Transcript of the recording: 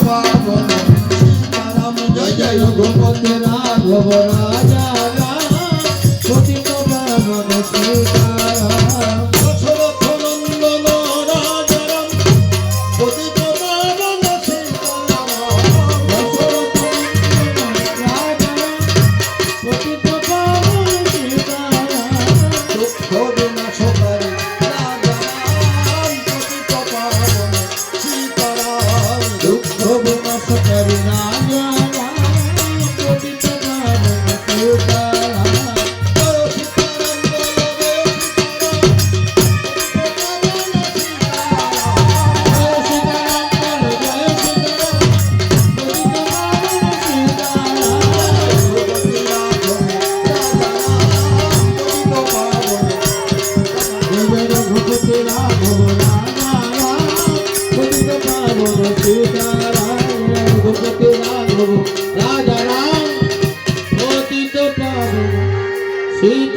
পাবন সীতারাম জয় জয় রঘুপতি রাঘব রাজা রাম পতিত পাবন সীতারাম দশরথ নন্দন রাজা রাম পতিত পাবন সীতারাম দশরথ নন্দন রাজা রাম পতিত পাবন সীতারাম দুঃখ বিনাশকারী রাজা রাম পতিত পাবন সীতারাম দুঃখ বিনাশকারী রাজা রাম পতিত পাবন সীতারাম জয় সীতারাম জয় রঘুপতি রাঘব রাজা রাম পতিত পাবন সীতারাম রঘুপতি রাঘব রাজা রাম পতিত পাবন সীতারাম।